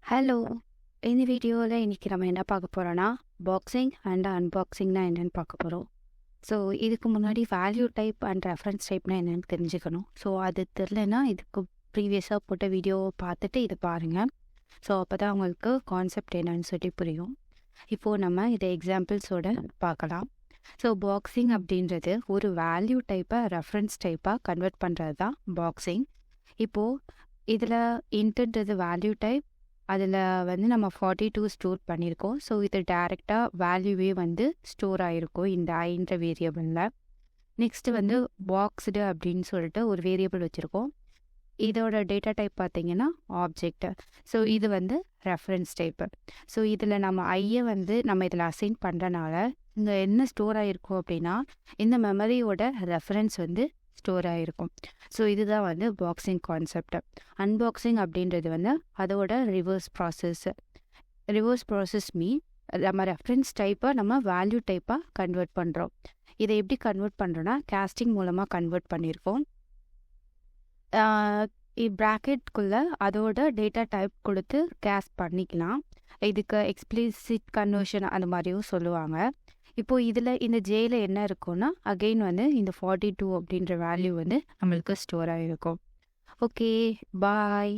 Hello! இந்த வீடியோவில் இன்னைக்கு நம்ம என்ன பார்க்க போகிறோன்னா பாக்ஸிங் அண்ட் அன்பாக்சிங்னா என்னென்னு பார்க்க போகிறோம். ஸோ இதுக்கு முன்னாடி வேல்யூ டைப் அண்ட் ரெஃபரன்ஸ் டைப்னா என்னென்னு தெரிஞ்சுக்கணும். ஸோ அது தெரிலனா இதுக்கு ப்ரீவியஸாக போட்ட வீடியோவை பார்த்துட்டு இதை பாருங்கள். ஸோ அப்போ தான் உங்களுக்கு கான்செப்ட் என்னன்னு சொல்லி புரியும். இப்போது நம்ம இதை எக்ஸாம்பிள்ஸோடு பார்க்கலாம். ஸோ பாக்ஸிங் அப்படின்றது ஒரு வேல்யூ டைப்பை ரெஃபரன்ஸ் டைப்பாக கன்வெர்ட் பண்ணுறது தான் பாக்ஸிங். இப்போது இதில் இன்ட்ன்றது வேல்யூ டைப், அதில் வந்து நம்ம 42 ஸ்டோர் பண்ணியிருக்கோம். ஸோ இது டேரெக்டாக வேல்யூவே வந்து ஸ்டோர் ஆகிருக்கும் இந்த ஐன்ற வேரியபிளில். நெக்ஸ்ட்டு வந்து பாக்ஸ்டு அப்படின்னு சொல்லிட்டு ஒரு வேரியபிள் வச்சுருக்கோம். இதோட டேட்டா டைப் பார்த்திங்கன்னா ஆப்ஜெக்ட். ஸோ இது வந்து ரெஃபரன்ஸ் டைப்பு. ஸோ இதில் நம்ம ஐயை வந்து நம்ம இதில் அசைன் பண்ணுறனால இங்கே என்ன ஸ்டோர் ஆகிருக்கும் அப்படின்னா இந்த மெமரியோட ரெஃபரன்ஸ் வந்து ஸ்டோர் ஆகிருக்கும். ஸோ இதுதான் வந்து பாக்ஸிங் கான்செப்ட். அன்பாக்சிங் அப்படின்றது வந்து அதோட ரிவர்ஸ் ப்ராசஸ் மீன் நம்ம ரெஃபரன்ஸ் டைப்பை நம்ம வேல்யூ டைப்பாக கன்வெர்ட் பண்ணுறோம். இதை எப்படி கன்வெர்ட் பண்ணுறோன்னா கேஸ்டிங் மூலமாக கன்வெர்ட் பண்ணியிருக்கோம். ப்ராக்கெட்குள்ளே அதோட டேட்டா டைப் கொடுத்து கேஸ்ட் பண்ணிக்கலாம். இதுக்கு எக்ஸ்பிளிசிட் கன்வர்ஷன் அந்த மாதிரியும் சொல்லுவாங்க. இப்போது இதில் இந்த ஜேயில் என்ன இருக்கும்னா அகெயின் வந்து இந்த 42 அப்படின்ற வேல்யூ வந்து நம்மளுக்கு ஸ்டோர் ஆகிருக்கும். ஓகே, பாய்.